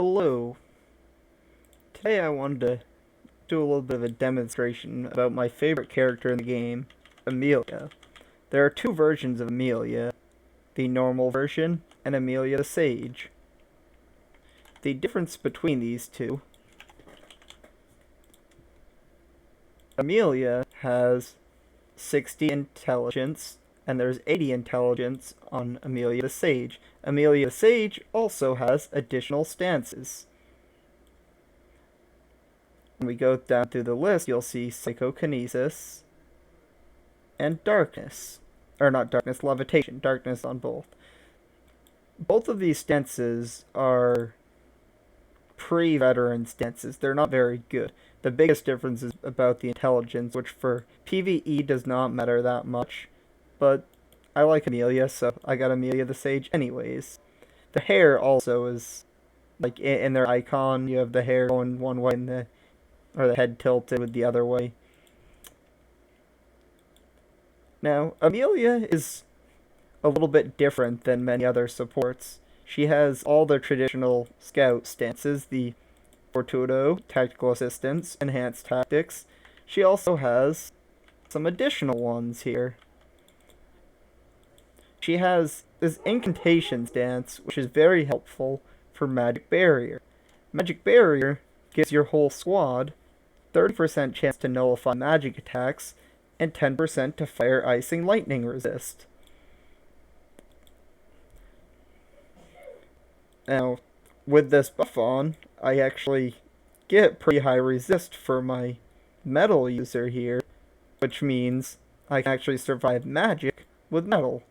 Hello. Today I wanted to do a little bit of a demonstration about my favorite character in the game, Amelia. There are two versions of Amelia, the normal version and Amelia the Sage. The difference between these two, Amelia has 60 intelligence and there's 80 intelligence on Amelia the Sage. Amelia the Sage also has additional stances. When we go down through the list, you'll see Psychokinesis and Darkness. Or not Darkness, Levitation. Darkness on both. Both of these stances are pre-veteran stances. They're not very good. The biggest difference is about the intelligence, which for PvE does not matter that much. But I like Amelia, so I got Amelia the Sage anyways. The hair also is, like, in their icon, you have the hair going one way and the head tilted with the other way. Now, Amelia is a little bit different than many other supports. She has all the traditional scout stances, the Fortuito, Tactical Assistance, Enhanced Tactics. She also has some additional ones here. She has this Incantation stance, which is very helpful for Magic Barrier. Magic Barrier gives your whole squad 30% chance to nullify magic attacks, and 10% to fire, ice, and lightning resist. Now, with this buff on, I actually get pretty high resist for my metal user here, which means I can actually survive magic with metal.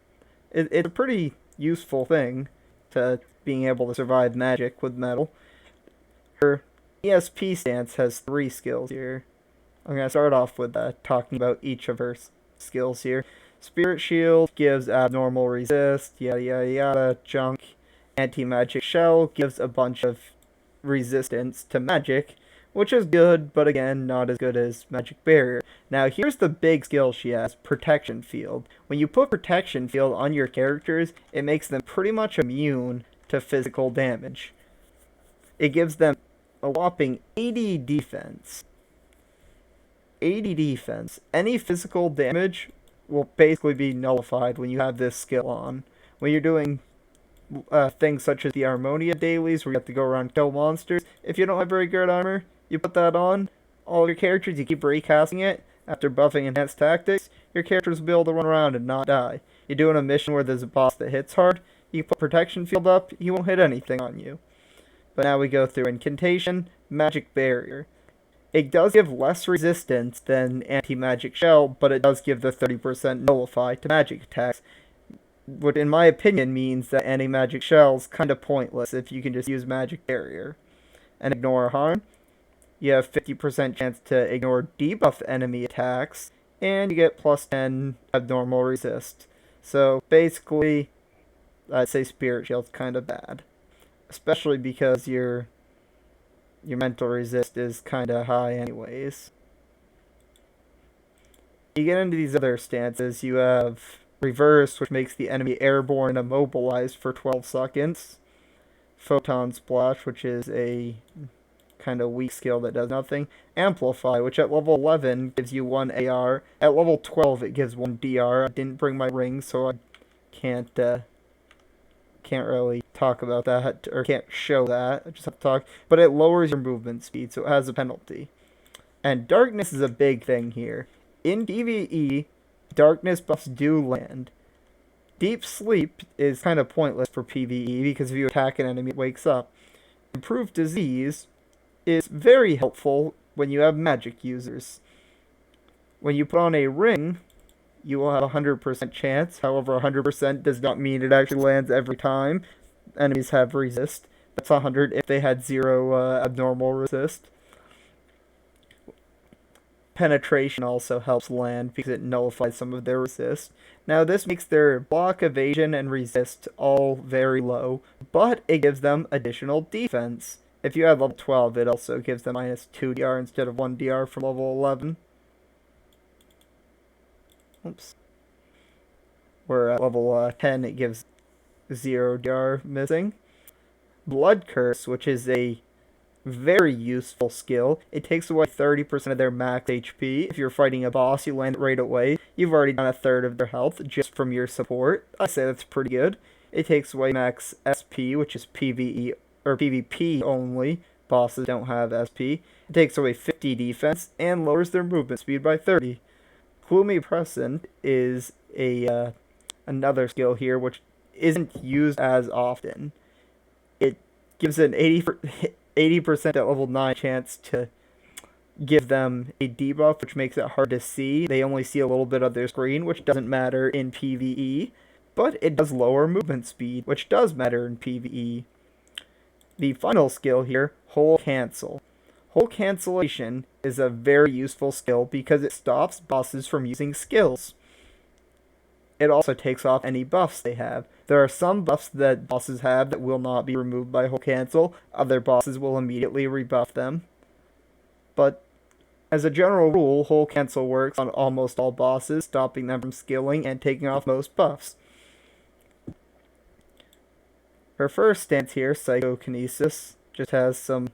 It's a pretty useful thing to being able to survive magic with metal. Her ESP stance has 3 skills here. I'm going to start off with talking about each of her skills here. Spirit Shield gives abnormal resist, yada yada yada, junk. Anti-Magic Shell gives a bunch of resistance to magic, which is good, but again, not as good as Magic Barrier. Now, here's the big skill she has, Protection Field. When you put Protection Field on your characters, it makes them pretty much immune to physical damage. It gives them a whopping 80 defense. 80 defense. Any physical damage will basically be nullified when you have this skill on. When you're doing things such as the Harmonia dailies, where you have to go around and kill monsters, if you don't have very good armor, you put that on, all your characters, you keep recasting it, after buffing Enhanced Tactics, your characters will be able to run around and not die. You're doing a mission where there's a boss that hits hard, you put Protection Field up, he won't hit anything on you. But now we go through Incantation, Magic Barrier. It does give less resistance than Anti-Magic Shell, but it does give the 30% nullify to magic attacks, which in my opinion means that Anti-Magic Shell's kind of pointless if you can just use Magic Barrier. And Ignore Harm, you have 50% chance to ignore debuff enemy attacks, and you get plus 10 abnormal resist. So basically, I'd say Spirit Shield's kind of bad. Especially because your mental resist is kind of high anyways. You get into these other stances, you have Reverse, which makes the enemy airborne and immobilized for 12 seconds. Photon Splash, which is a kind of weak skill that does nothing. Amplify, which at level 11 gives you 1 AR. At level 12 it gives 1 DR. I didn't bring my ring, so I can't really talk about that, or can't show that, I just have to talk, but it lowers your movement speed, so it has a penalty. And Darkness is a big thing here. In PvE, Darkness buffs do land. Deep Sleep is kind of pointless for PvE, because if you attack an enemy, it wakes up. Improved Disease is very helpful when you have magic users. When you put on a ring, you will have a 100% chance. However, 100% does not mean it actually lands every time. Enemies have resist. That's 100 if they had 0 abnormal resist. Penetration also helps land because it nullifies some of their resist. Now, this makes their block, evasion, and resist all very low, but it gives them additional defense. If you have level 12, it also gives them minus 2 DR instead of 1 DR from level 11. Oops. Where at level 10 it gives 0 DR missing. Blood Curse, which is a very useful skill. It takes away 30% of their max HP. If you're fighting a boss, you land it right away. You've already done a third of their health just from your support. I say that's pretty good. It takes away max SP, which is PvE or PvP only. Bosses don't have SP. It takes away 50 defense and lowers their movement speed by 30. Gloomy Present is another skill here which isn't used as often. It gives an 80% at level 9 chance to give them a debuff, which makes it hard to see. They only see a little bit of their screen, which doesn't matter in PvE, but it does lower movement speed, which does matter in PvE. The final skill here, Whole Cancel. Whole Cancellation is a very useful skill because it stops bosses from using skills. It also takes off any buffs they have. There are some buffs that bosses have that will not be removed by Whole Cancel. Other bosses will immediately rebuff them. But as a general rule, Whole Cancel works on almost all bosses, stopping them from skilling and taking off most buffs. Her first stance here, Psychokinesis, just has some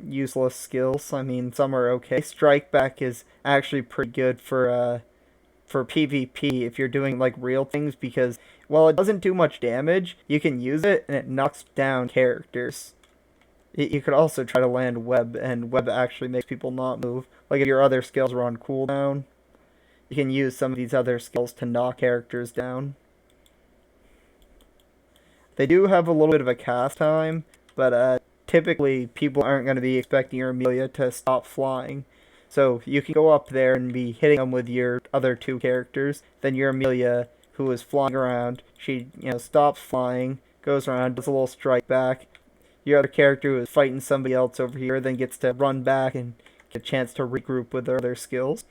useless skills. I mean, some are okay. Strike Back is actually pretty good for PvP if you're doing like real things, because while it doesn't do much damage, you can use it and it knocks down characters. You could also try to land Web, and Web actually makes people not move. Like if your other skills are on cooldown, you can use some of these other skills to knock characters down. They do have a little bit of a cast time, but typically people aren't going to be expecting your Amelia to stop flying. So you can go up there and be hitting them with your other two characters. Then your Amelia, who is flying around, she stops flying, goes around, does a little strike back. Your other character who is fighting somebody else over here then gets to run back and get a chance to regroup with their other skills.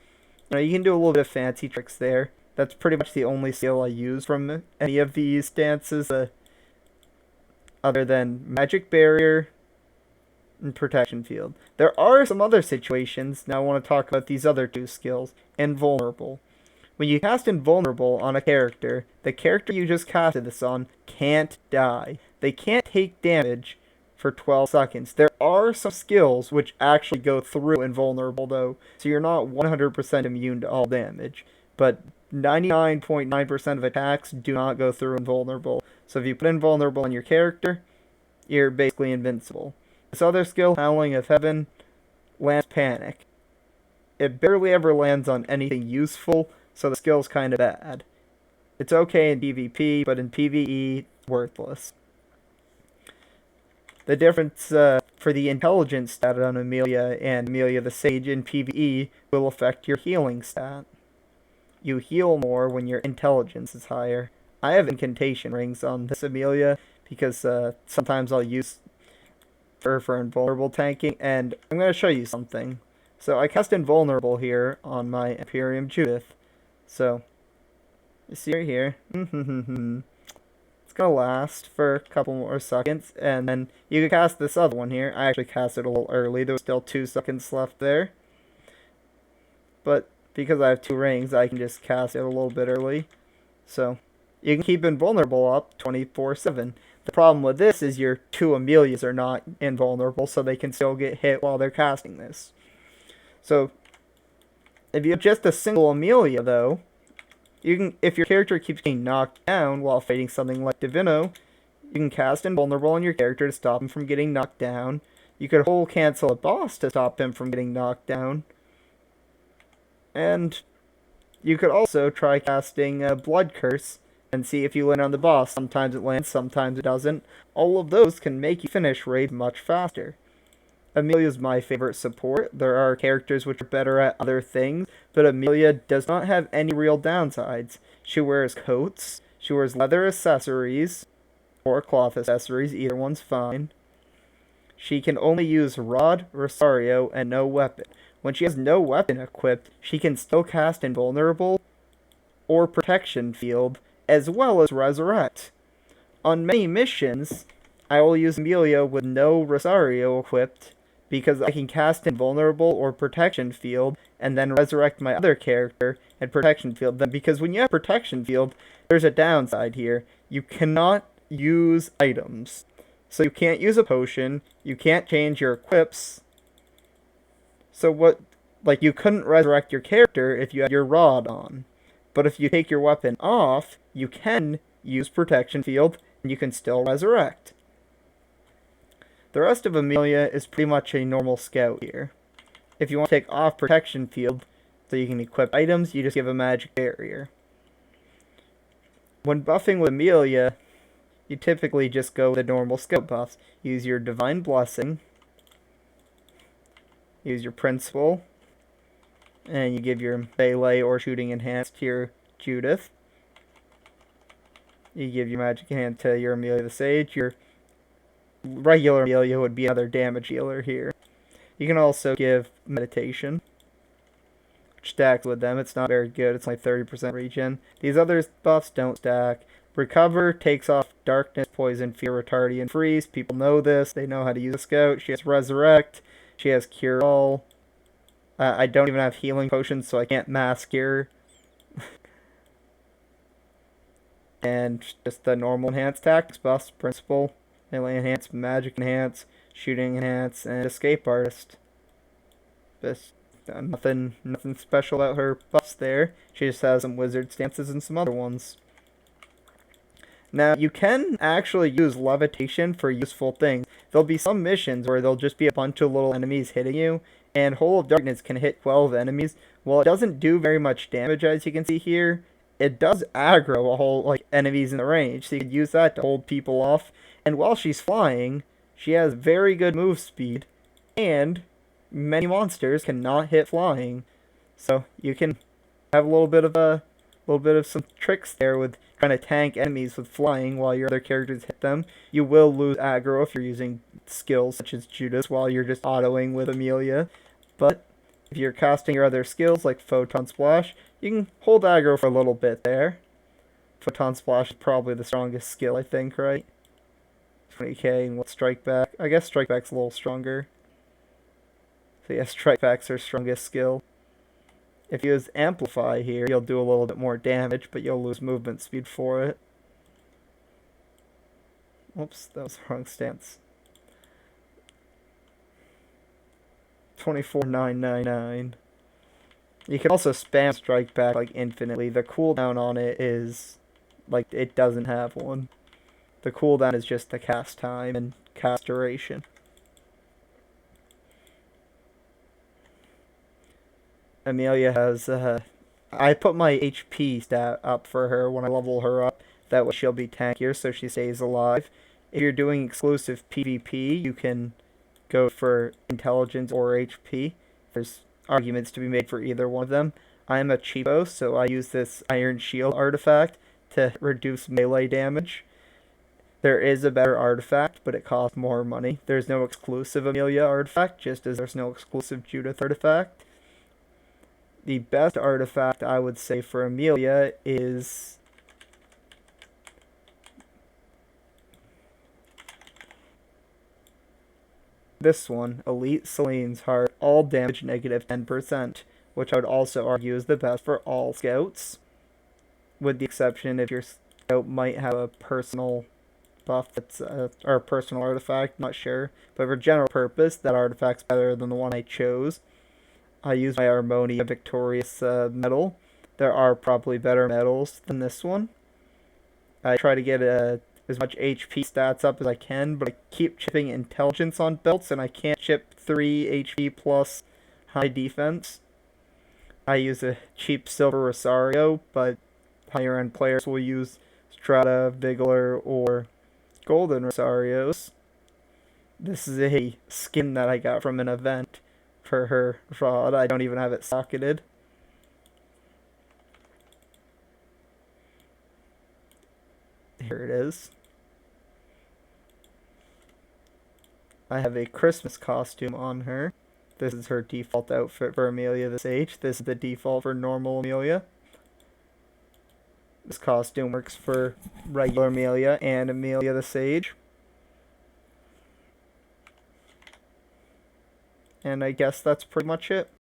You can do a little bit of fancy tricks there. That's pretty much the only skill I use from any of these stances, other than Magic Barrier and Protection Field. There are some other situations. Now I want to talk about these other two skills. Invulnerable. When you cast Invulnerable on a character, the character you just casted this on can't die. They can't take damage for 12 seconds. There are some skills which actually go through Invulnerable though, so you're not 100% immune to all damage. But 99.9% of attacks do not go through Invulnerable. So if you put Invulnerable on your character, you're basically invincible. This other skill, Howling of Heaven, lands Panic. It barely ever lands on anything useful, so the skill's kind of bad. It's okay in PvP, but in PvE, worthless. The difference for the intelligence stat on Amelia and Amelia the Sage in PvE will affect your healing stat. You heal more when your intelligence is higher. I have incantation rings on this Amelia because sometimes I'll use her for invulnerable tanking, and I'm going to show you something. So I cast Invulnerable here on my Imperium Judith. So, you see right here. It's going to last for a couple more seconds, and then you can cast this other one here. I actually cast it a little early. There was still 2 seconds left there. But because I have 2 rings, I can just cast it a little bit early. So, you can keep Invulnerable up 24/7. The problem with this is your 2 Amelias are not invulnerable, so they can still get hit while they're casting this. So, if you have just a single Amelia, though, you can, if your character keeps getting knocked down while fighting something like Divino, you can cast Invulnerable on your character to stop him from getting knocked down. You could Whole Cancel a boss to stop him from getting knocked down. And you could also try casting Blood Curse and see if you land on the boss. Sometimes it lands, sometimes it doesn't. All of those can make you finish raids much faster. Amelia's my favorite support. There are characters which are better at other things, but Amelia does not have any real downsides. She wears coats, she wears leather accessories, or cloth accessories, either one's fine. She can only use Rod, Rosario, and no weapon. When she has no weapon equipped, she can still cast Invulnerable or Protection Field, as well as Resurrect. On many missions, I will use Amelia with no Rosario equipped, because I can cast Invulnerable or Protection Field, and then resurrect my other character and Protection Field them. Because when you have Protection Field, there's a downside here. You cannot use items. So you can't use a potion, you can't change your equips. So what, like, you couldn't resurrect your character if you had your rod on. But if you take your weapon off, you can use protection field, and you can still resurrect. The rest of Amelia is pretty much a normal scout here. If you want to take off protection field, so you can equip items, you just give a magic barrier. When buffing with Amelia, you typically just go with the normal scout buffs. Use your Divine Blessing, use your Principle, and you give your Melee or Shooting Enhanced to your Judith. You give your Magic Hand to your Amelia the Sage. Your regular Amelia would be another damage healer here. You can also give Meditation, which stacks with them. It's not very good. It's like 30% regen. These other buffs don't stack. Recover takes off Darkness, Poison, Fear, Retardian, Freeze. People know this. They know how to use a Scout. She has Resurrect. She has Cure All. I don't even have Healing Potions, so I can't mask her. And just the normal enhanced tactics buffs, Principle, Melee Enhance, Magic Enhance, Shooting Enhance, and Escape Artist. Just nothing special about her buffs there. She just has some Wizard stances and some other ones. Now, you can actually use Levitation for useful things. There'll be some missions where there'll just be a bunch of little enemies hitting you, and Hole of Darkness can hit 12 enemies. While it doesn't do very much damage, as you can see here, it does aggro a whole, enemies in the range, so you can use that to hold people off. And while she's flying, she has very good move speed, and many monsters cannot hit flying. So you can have a little bit of some tricks there with trying to tank enemies with flying while your other characters hit them. You will lose aggro if you're using skills such as Judas while you're just autoing with Amelia. But if you're casting your other skills like Photon Splash, you can hold aggro for a little bit there. Photon Splash is probably the strongest skill, I think, right? 20k, and what, Strike Back? I guess Strike Back's a little stronger. So yeah, Strike Back's her strongest skill. If you use Amplify here, you'll do a little bit more damage, but you'll lose movement speed for it. Oops, that was the wrong stance. 24,999. You can also spam Strike Back infinitely. The cooldown on it is it doesn't have one. The cooldown is just the cast time and cast duration. Amelia has, I put my HP stat up for her when I level her up. That way she'll be tankier so she stays alive. If you're doing exclusive PvP, you can go for Intelligence or HP. There's arguments to be made for either one of them. I'm a cheapo, so I use this Iron Shield artifact to reduce melee damage. There is a better artifact, but it costs more money. There's no exclusive Amelia artifact, just as there's no exclusive Judith artifact. The best artifact, I would say, for Amelia is this one, Elite Celine's Heart, all damage negative 10%, which I would also argue is the best for all scouts, with the exception if your scout might have a personal buff that's or a personal artifact, not sure, but for general purpose, that artifact's better than the one I chose. I use my Harmonia Victorious medal. There are probably better medals than this one. I try to get as much HP stats up as I can, but I keep chipping Intelligence on belts, and I can't chip 3 HP plus high defense. I use a cheap Silver Rosario, but higher end players will use Strata, Vigilor, or Golden Rosarios. This is a skin that I got from an event for her rod. I don't even have it socketed. Here it is. I have a Christmas costume on her. This is her default outfit for Amelia the Sage. This is the default for normal Amelia. This costume works for regular Amelia and Amelia the Sage. And I guess that's pretty much it.